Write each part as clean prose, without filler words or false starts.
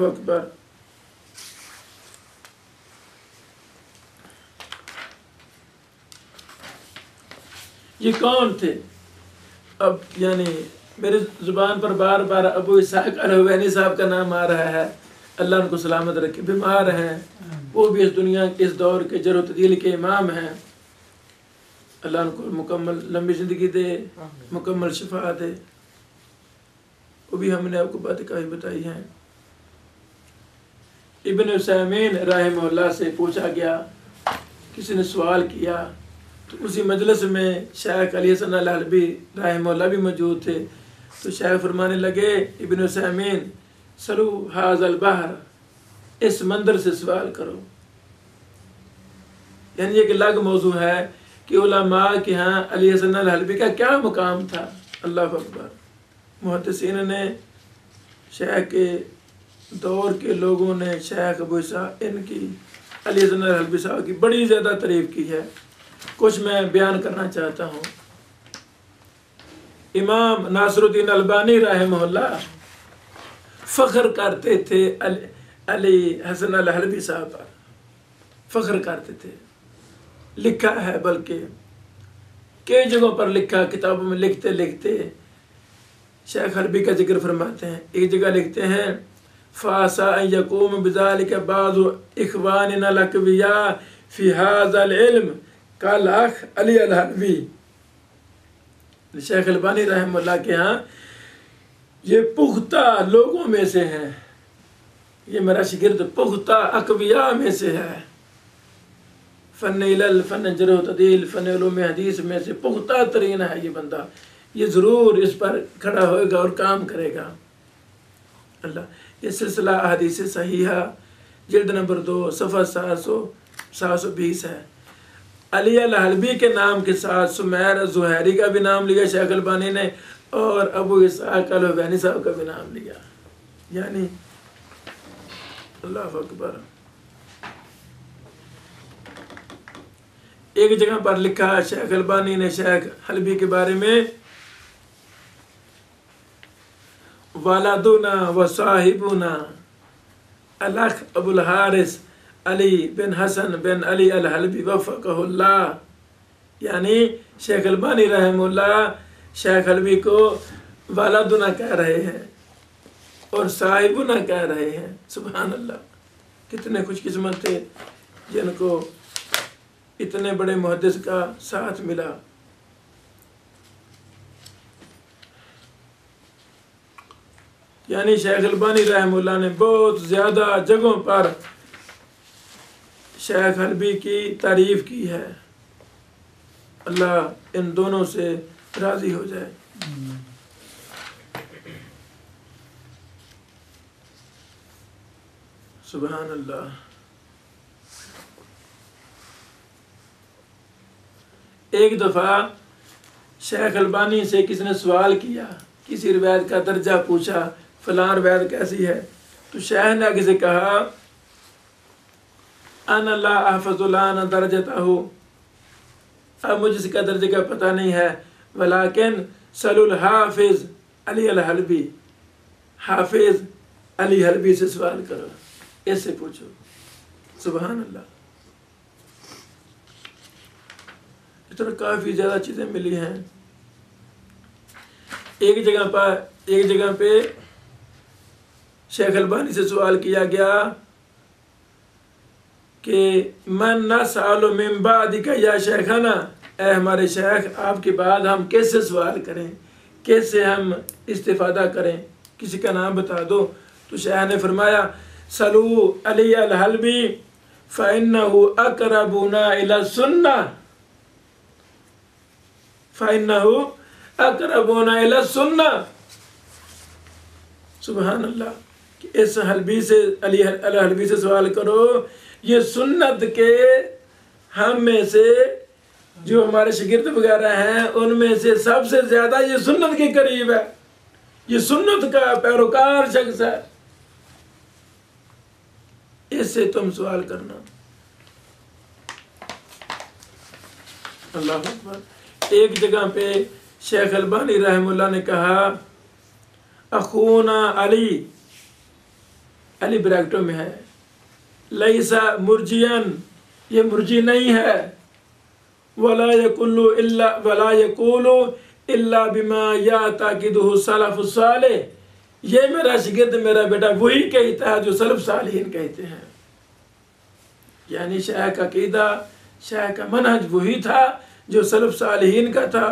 اکبر۔ یہ کون تھے؟ اب یعنی میرے زبان پر بار بار ابو اسحاق الحوینی صاحب کا نام آ رہا ہے، اللہ ان کو سلامت رکھے۔ بیمار ہیں وہ بھی، اس دنیا کے اس دور کے جرح و تعدیل کے امام ہیں، اللہ ان کو مکمل لمبی زندگی دے، مکمل شفا دے۔ وہ بھی ہم نے آپ کو بات کافی بتائی ہیں۔ ابن عثیمین رحمہ اللہ سے پوچھا گیا، کسی نے سوال کیا تو اسی مجلس میں شیخ علی حسن الحلبی رحمہ اللہ بھی موجود تھے، تو شیخ فرمانے لگے ابن عثیمین سلو ھذا البحر، اس مندر سے سوال کرو۔ یعنی ایک الگ موضوع ہے کہ علماء کے ہاں علی حسن الحلبی کا کیا مقام تھا۔ اللہ اکبر۔ محدثین نے، شیخ کے دور کے لوگوں نے شیخ ابو اسحاق ان کی، علی حسن الحلبی صاحب کی بڑی زیادہ تعریف کی ہے۔ کچھ میں بیان کرنا چاہتا ہوں۔ امام ناصر الدین البانی رحمہ اللہ فخر کرتے تھے علی حسن الحلبی صاحب پر، فخر کرتے تھے۔ لکھا ہے، بلکہ کئی جگہوں پر لکھا، کتابوں میں لکھتے لکھتے شیخ حلبی کا ذکر فرماتے ہیں۔ ایک جگہ لکھتے ہیں فَعَسَىٰ أَن يَقُومَ بِذَلِكَ بَعْضُ إِخْوَانِنَا الْأَقْوِيَاءُ فِي هَذَا الْعِلْمِ كَالْأَخ علی الحلبی۔ شیخ البانی رحمہ اللہ کے ہاں یہ پختہ لوگوں میں سے ہیں، یہ میرا شاگرد پختہ اقویاء میں سے ہے، فن علل، فن جرح و تعدیل، فن علوم حدیث میں سے پختہ ترین ہے یہ بندہ، یہ ضرور اس پر کھڑا ہوئے گا اور کام کرے گا۔ اللہ، یہ سلسلہ احادیث صحیحہ جلد نمبر 2 صفحہ 720 ہے۔ علی الحلبی کے نام کے ساتھ سمیر زہیری کا بھی نام لیا شیخ البانی نے، اور ابو اسحاق الحوینی صاحب کا بھی نام لیا۔ یعنی اللہ اکبر۔ ایک جگہ پر لکھا شیخ البانی نے شیخ حلبی کے بارے میں، والدنا و صاحبنا الاخ ابو الحارث علی بن حسن بن علی الحلبی وفقہ اللہ۔ یعنی شیخ البانی رحمہ اللہ شیخ حلبی کو والدنا کہہ رہے ہیں اور صاحبنا کہہ رہے ہیں۔ سبحان اللہ، کتنے خوش قسمت تھے جن کو اتنے بڑے محدث کا ساتھ ملا۔ یعنی شیخ البانی رحمہ اللہ نے بہت زیادہ جگہوں پر شیخ حلبی کی تعریف کی ہے۔ اللہ ان دونوں سے راضی ہو جائے۔ سبحان اللہ۔ ایک دفعہ شیخ البانی سے کسی نے سوال کیا، کسی روایت کا درجہ پوچھا، فلاں روایت کیسی ہے، تو شیخ نے آگے سے کہا انا لا احفظ الان درجتہ، اب مجھے اس کا درجے کا پتہ نہیں ہے، ولیکن سل الحافظ علی الحلبی، حافظ علی حلبی سے سوال کرو، اس سے پوچھو۔ سبحان اللہ۔ اس طرح کافی زیادہ چیزیں ملی ہیں۔ ایک جگہ پہ شیخ البانی سے سوال کیا گیا کہ من نسأل من بعدک یا شیخنا، اے ہمارے شیخ آپ کے بعد ہم کیسے سوال کریں، کیسے ہم استفادہ کریں، کسی کا نام بتا دو۔ تو شیخ نے فرمایا سلو علی الحلبی فإنہ اقربنا الی السنہ، فإنہ اقربنا الی السنہ۔ سبحان اللہ، کہ اس حلبی سے، علی الحلبی سے سوال کرو، یہ سنت کے ہم میں سے جو ہمارے شاگرد وغیرہ ہیں ان میں سے سب سے زیادہ یہ سنت کے قریب ہے، یہ سنت کا پیروکار شخص ہے، اس سے تم سوال کرنا۔ اللہ اکبر۔ ایک جگہ پہ شیخ البانی رحمہ اللہ نے کہا اخونا علی علی بریکٹوں میں ہے، لیسا مرجین، یہ مرجی نہیں ہے، ولا یقولو الا بما یعتقدہ السلف الصالح، یہ میرا شاگرد میرا بیٹا وہی کہتا ہے جو سلف صالحین کہتے ہیں. یعنی شیخ کا عقیدہ، شیخ کا منہج وہی تھا جو سلف صالحین کا تھا،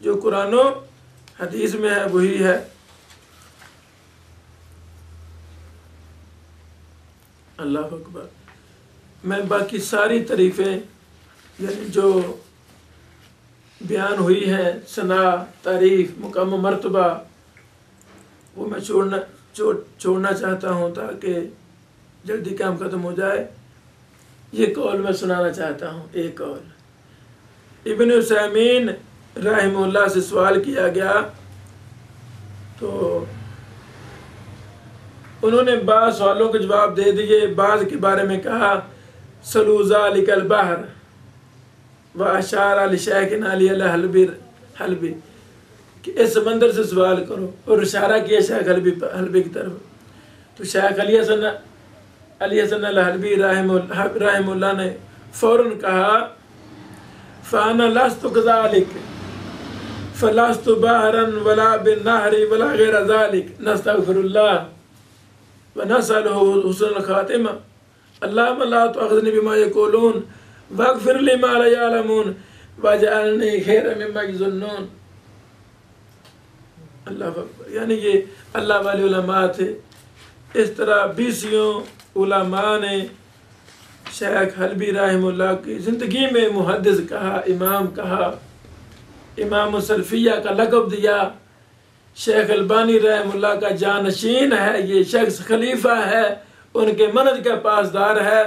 جو قرآن و حدیث میں ہے وہی ہے. اللہ اکبر. میں باقی ساری تعریفیں یعنی جو بیان ہوئی ہیں، ثنا، تعریف، مقام و مرتبہ، وہ میں چھوڑنا چاہتا ہوں تاکہ جلدی کام ختم ہو جائے. یہ قول میں سنانا چاہتا ہوں. ایک قول ابن عثیمین رحمہ اللہ سے سوال کیا گیا تو انہوں نے بعض سوالوں کے جواب دے دیے، بعض کے بارے میں کہا سلو ذالک البحر واشار لشیخنا علی حلبی کہ اس سمندر سے سوال کرو، اور اشارہ کیا شیخ حلبی کی طرف. تو شیخ علی حسن الحلبی رحمہ اللہ نے فوراً کہا فانا لست کذالک فلست بحرا ولا بالنہر ولا غیر ذالک نستغفر اللہ ونسألہ حسن الخاتمہ اللہم لا تؤاخذنی بما یقولون واغفر لی ما لا یعلمون واجعلنی خیرا مما یظنون. اللہ اکبر. یعنی یہ اللہ والے علماء تھے. اس طرح 20 علماء نے شیخ حلبی رحمہ اللہ کی زندگی میں محدث کہا، امام کہا، امام السلفیہ کا لقب دیا. شیخ البانی رحمہ اللہ کا جانشین ہے، یہ شخص خلیفہ ہے، ان کے منہج کا پاسدار ہے.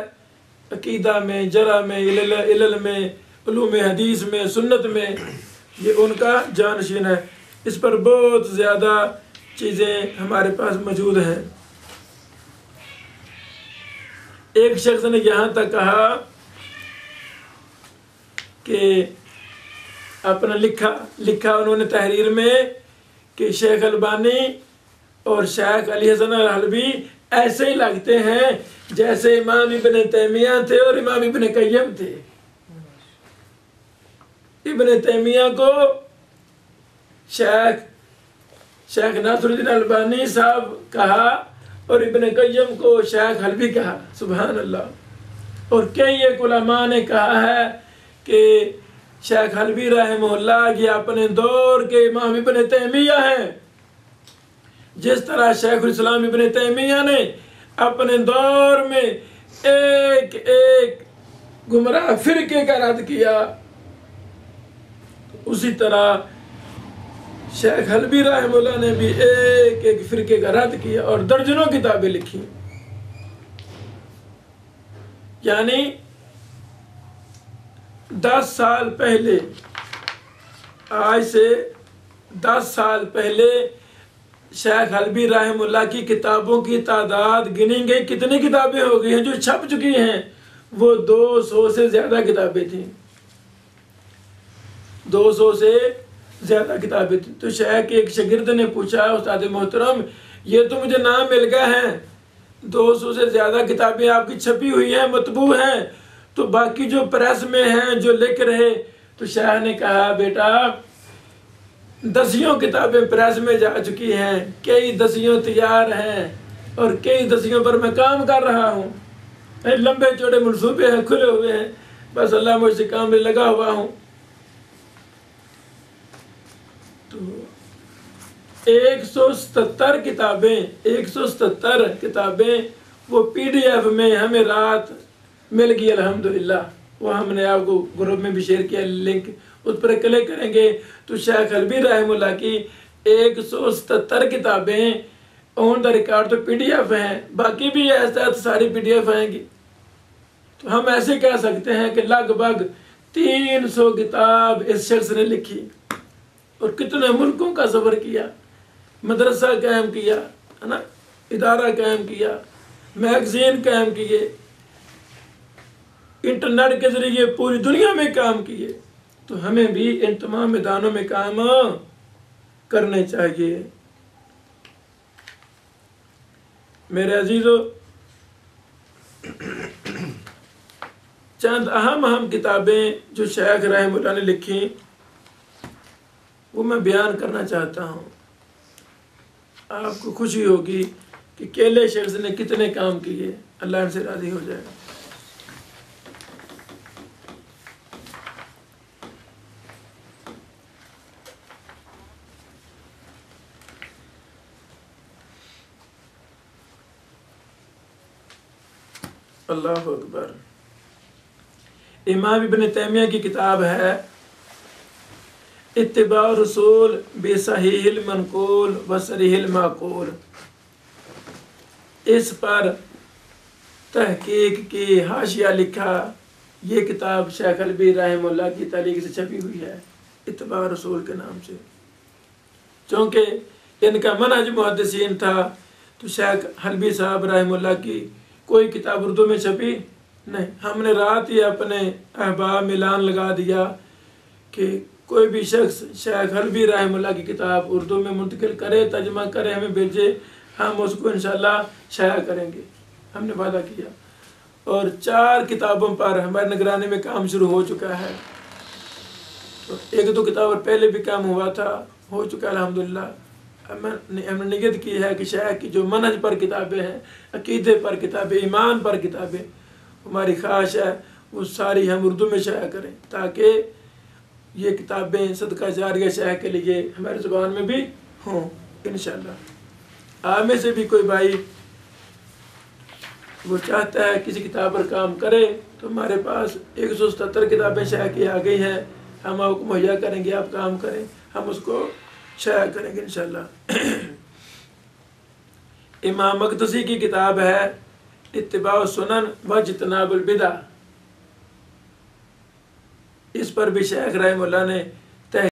عقیدہ میں، جرح میں، علل میں، علوم حدیث میں، سنت میں یہ ان کا جانشین ہے. اس پر بہت زیادہ چیزیں ہمارے پاس موجود ہیں. ایک شخص نے یہاں تک کہا کہ اپنا لکھا انہوں نے تحریر میں کہ شیخ البانی اور شیخ علی حسن الحلبی ایسے ہی لگتے ہیں جیسے امام ابن تیمیہ تھے اور امام ابن قیم تھے. ابن تیمیہ کو شیخ ناصر الدین البانی صاحب کہا اور ابن قیم کو شیخ حلبی کہا. سبحان اللہ. اور کئی ایک علماء نے کہا ہے کہ شیخ حلبی رحمہ اللہ یہ اپنے دور کے امام ابن تیمیہ ہیں، جس طرح شیخ الاسلام ابن تیمیہ نے اپنے دور میں ایک گمراہ فرقے کا رد کیا، اسی طرح شیخ حلبی رحمہ اللہ نے بھی ایک فرقے کا رد کیا اور درجنوں کتابیں لکھی. یعنی 10 سال پہلے، آج سے 10 سال پہلے شیخ حلبی رحمہ اللہ کی کتابوں کی تعداد گنی گئی کتنی کتابیں ہو گئی ہیں جو چھپ چکی ہیں، وہ 200 سے زیادہ کتابیں تھیں. 200 سے زیادہ کتابیں تھیں. تو شیخ کے ایک شاگرد نے پوچھا استاد محترم یہ تو مجھے نام مل گئے ہیں، 200 سے زیادہ کتابیں آپ کی چھپی ہوئی ہیں، مطبوع ہیں، تو باقی جو پریس میں ہیں جو لکھ رہے. تو شیخ نے کہا بیٹا 10 کتابیں پریس میں جا چکی ہیں، کئی 10 تیار ہیں اور کئی 10 پر میں کام کر رہا ہوں. لمبے چوڑے منصوبے ہیں، کھلے ہوئے ہیں، بس اللہ مجھ سے کام میں لگا ہوا ہوں. تو 177 کتابیں وہ PDF میں ہمیں رات مل گئی الحمدللہ. وہ ہم نے آپ کو گروپ میں بھی شیئر کیا، لنک اس پر کلک کریں گے تو شیخ حلبی رحمہ اللہ کی 177 کتابیں آن دا ریکارڈ تو PDF ہیں، باقی بھی ایسا ساری PDF آئیں گی. تو ہم ایسے کہہ سکتے ہیں کہ لگ بھگ 300 کتاب اس شخص نے لکھی اور کتنے ملکوں کا سفر کیا، مدرسہ قائم کیا ہے نا، ادارہ قائم کیا، میگزین قائم کیے، انٹرنیٹ کے ذریعے پوری دنیا میں کام کیے. تو ہمیں بھی ان تمام میدانوں میں کام کرنے چاہیے. میرے عزیزو، چند اہم کتابیں جو شیخ رحمہ اللہ نے لکھی وہ میں بیان کرنا چاہتا ہوں. آپ کو خوشی ہوگی کہ کیلے شخص نے کتنے کام کیے، اللہ ان سے راضی ہو جائے. اللہ اکبر. امام ابن تیمیہ کی کتاب ہے اتباع رسول بصحیح المنقول و صریح المعقول. اس پر تحقیق کی حاشیہ لکھا. یہ کتاب شیخ حلبی رحمہ اللہ کی تعلیق سے چھپی ہوئی ہے اتباع رسول کے نام سے. چونکہ ان کا منہج محدثین تھا تو شیخ حلبی صاحب رحمہ اللہ کی کوئی کتاب اردو میں چھپی نہیں. ہم نے رات ہی اپنے احباب میں اعلان لگا دیا کہ کوئی بھی شخص شیخ حلبی رحمہ اللہ کی کتاب اردو میں منتقل کرے، ترجمہ کرے، ہمیں بھیجے، ہم اس کو انشاءاللہ شائع کریں گے. ہم نے وعدہ کیا. اور 4 کتابوں پر ہمارے نگرانی میں کام شروع ہو چکا ہے. 1-2 کتابوں پر پہلے بھی کام ہوا تھا، ہو چکا الحمدللہ. ہم نے نیت کی ہے کہ شیخ کی جو منہج پر کتابیں ہیں، عقیدے پر کتابیں، ایمان پر کتابیں، ہماری خواہش ہے وہ ساری ہم اردو میں شائع کریں تاکہ یہ کتابیں صدقہ جاریہ شیخ کے لیے ہماری زبان میں بھی ہوں انشاءاللہ. آپ میں سے بھی کوئی بھائی وہ چاہتا ہے کسی کتاب پر کام کرے تو ہمارے پاس 177 کتابیں شائع کی آ گئی ہیں. ہم آپ کو مہیا کریں گے، آپ کام کریں، ہم اس کو شائع کریں گے انشاءاللہ. امام مقدسی کی کتاب ہے اتباع السنن و اجتناب البدع. اس پر بھی شیخ رحمہ اللہ نے